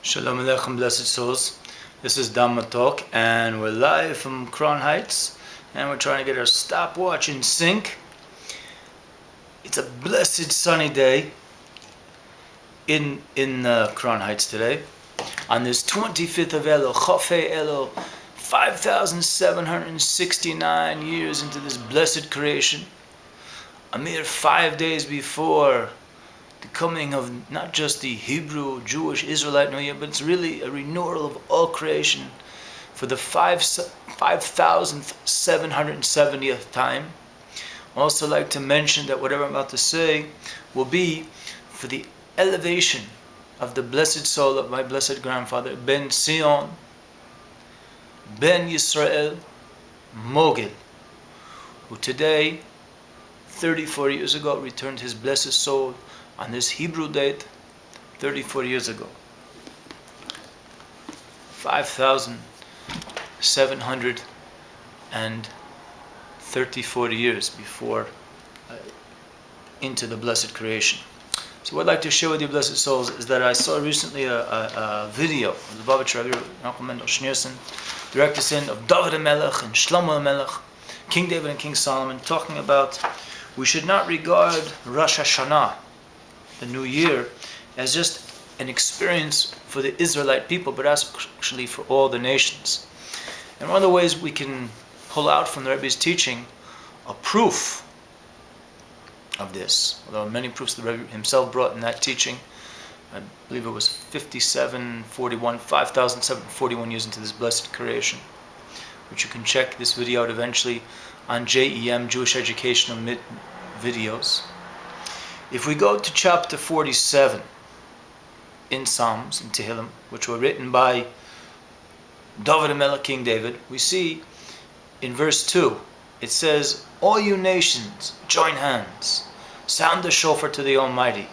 Shalom Aleichem, blessed souls. This is Dhamma Talk, and we're live from Crown Heights, and we're trying to get our stopwatch in sync. It's a blessed sunny day in Crown Heights today. On this 25th of Elul, Chofei Elul, 5,769 years into this blessed creation, a mere 5 days before the coming of not just the Hebrew, Jewish, Israelite New Year, but it's really a renewal of all creation for the 5,770th time. I also like to mention that whatever I'm about to say will be for the elevation of the blessed soul of my blessed grandfather, Ben Sion, Ben Yisrael Mogil, who today, 34 years ago, returned his blessed soul on this Hebrew date, 34 years ago. 5,734 years before into the blessed creation. So what I'd like to share with you, blessed souls, is that I saw recently a video of the Lubovitcher Rebbe, direct sin of David HaMelech and Shlomo HaMelech, King David and King Solomon, talking about we should not regard Rosh Hashanah, the New Year, as just an experience for the Israelite people, but actually for all the nations. And one of the ways we can pull out from the Rebbe's teaching a proof of this, although many proofs the Rebbe himself brought in that teaching, I believe it was 5,741 years into this blessed creation, which you can check this video out eventually on JEM, Jewish Educational Videos. If we go to chapter 47 in Psalms, in Tehillim, which were written by David HaMelech, King David, we see in verse 2, it says, "All you nations, join hands, sound the shofar to the Almighty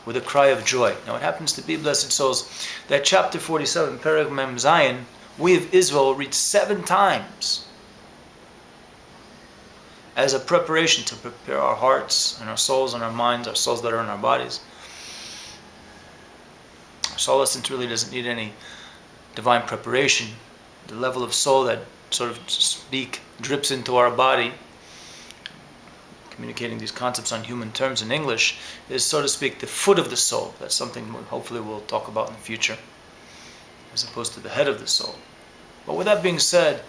with a cry of joy." Now it happens to be, blessed souls, that chapter 47, Perek Mem Zayin, we of Israel read 7 times as a preparation to prepare our hearts and our souls and our minds, our souls that are in our bodies. Our soul essence really doesn't need any divine preparation. The level of soul that sort of drips into our body, communicating these concepts on human terms in English, is, so to speak, the foot of the soul. That's something hopefully we'll talk about in the future, as opposed to the head of the soul. But with that being said,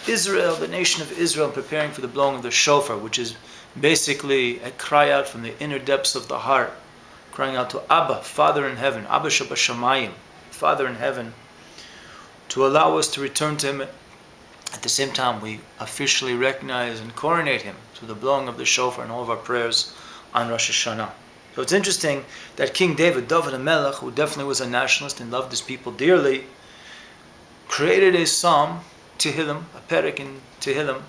Israel, the nation of Israel, preparing for the blowing of the shofar, which is basically a cry out from the inner depths of the heart, crying out to Abba, Father in heaven, Abba Shabashamayim, Father in heaven, to allow us to return to Him. At the same time, we officially recognize and coronate Him through the blowing of the shofar and all of our prayers on Rosh Hashanah. So it's interesting that King David HaMelech, who definitely was a nationalist and loved his people dearly, created a psalm, Tehillim, a perek in Tehillim,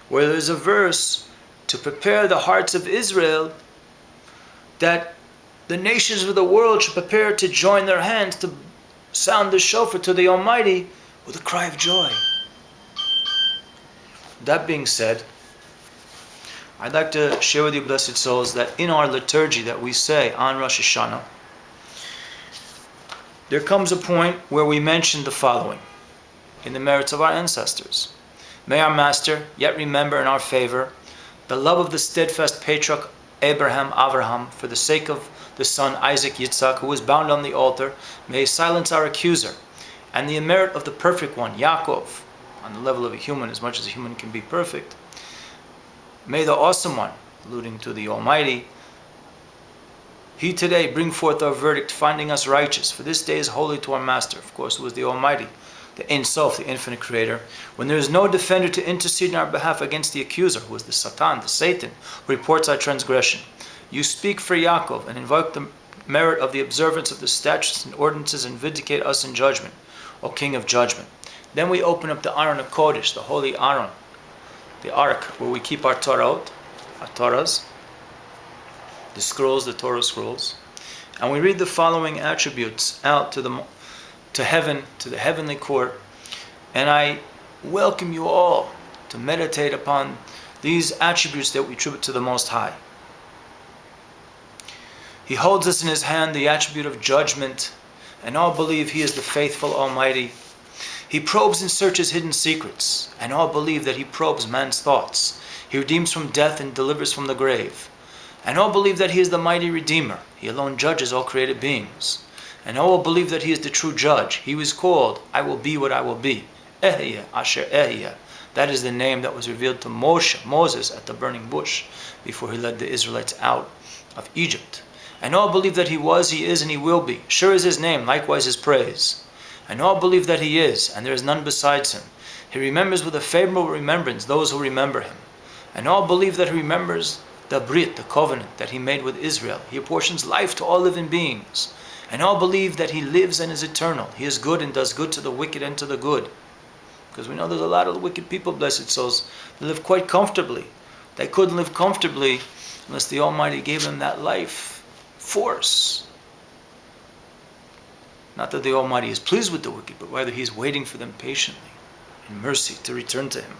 where there's a verse to prepare the hearts of Israel, that the nations of the world should prepare to join their hands to sound the shofar to the Almighty with a cry of joy. That being said, I'd like to share with you, blessed souls, that in our liturgy that we say on Rosh Hashanah, there comes a point where we mention the following in the merits of our ancestors. May our Master yet remember in our favor the love of the steadfast patriarch Avraham, for the sake of the son Isaac Yitzhak, who was bound on the altar. May he silence our accuser, and the merit of the perfect one, Yaakov, on the level of a human, as much as a human can be perfect. May the awesome one, alluding to the Almighty, He today bring forth our verdict, finding us righteous, for this day is holy to our Master, of course, who is the Almighty, the Ane Sofe, the infinite Creator, when there is no defender to intercede in our behalf against the accuser, who is the Satan, the Satan, who reports our transgression. You speak for Yaakov and invoke the merit of the observance of the statutes and ordinances and vindicate us in judgment, O King of judgment. Then we open up the Aron of Kodesh, the holy Aron, the Ark, where we keep our Torahs, the scrolls, the Torah scrolls, and we read the following attributes out to heaven, to the heavenly court. And I welcome you all to meditate upon these attributes that we attribute to the Most High. He holds us in His hand the attribute of judgment, and all believe he is the faithful Almighty. He probes and searches hidden secrets, and all believe that he probes man's thoughts. He redeems from death and delivers from the grave. And all believe that he is the mighty Redeemer. He alone judges all created beings. And all will believe that he is the true judge. He was called, I will be what I will be. Ehyeh Asher Ehyeh. That is the name that was revealed to Moses at the burning bush, before he led the Israelites out of Egypt. And all believe that he was, he is, and he will be. Sure is his name, likewise his praise. And all believe that he is, and there is none besides him. He remembers with a favorable remembrance those who remember him. And all believe that he remembers the Brit, the covenant that he made with Israel. He apportions life to all living beings. And all believe that he lives and is eternal. He is good and does good to the wicked and to the good. Because we know there's a lot of wicked people, blessed souls, that live quite comfortably. They couldn't live comfortably unless the Almighty gave them that life force. Not that the Almighty is pleased with the wicked, but rather he is waiting for them patiently in mercy to return to him.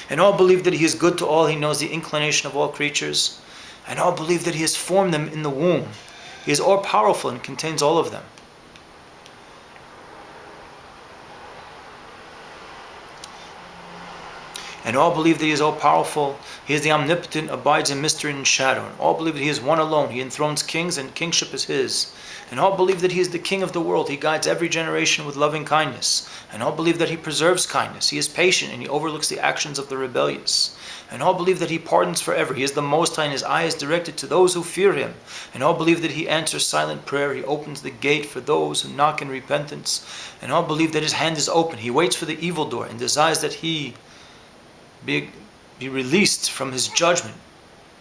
And all believe that he is good to all. He knows the inclination of all creatures. And all believe that he has formed them in the womb. He is all-powerful and contains all of them. And all believe that he is all-powerful. He is the omnipotent, abides in mystery and shadow. And all believe that he is one alone. He enthrones kings, and kingship is his. And all believe that he is the king of the world. He guides every generation with loving kindness. And all believe that he preserves kindness. He is patient, and he overlooks the actions of the rebellious. And all believe that he pardons forever. He is the Most High, and his eye is directed to those who fear him. And all believe that he answers silent prayer. He opens the gate for those who knock in repentance. And all believe that his hand is open. He waits for the evildoer and desires that he be released from his judgment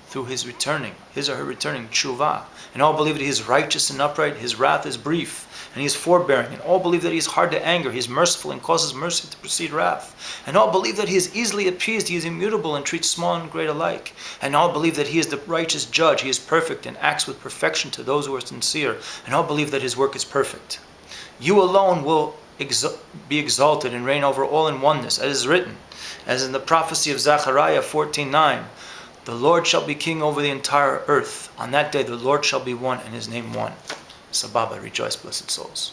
through his or her returning tshuva. And all believe that he is righteous and upright. His wrath is brief, and he is forbearing. And all believe that he is hard to anger. He is merciful and causes mercy to precede wrath. And all believe that he is easily appeased. He is immutable and treats small and great alike. And all believe that he is the righteous judge. He is perfect and acts with perfection to those who are sincere. And all believe that his work is perfect. You alone will be exalted and reign over all in oneness, as is written, as in the prophecy of Zechariah 14:9. The Lord shall be king over the entire earth. On that day the Lord shall be one, and his name one. Sababa Rejoice, blessed souls.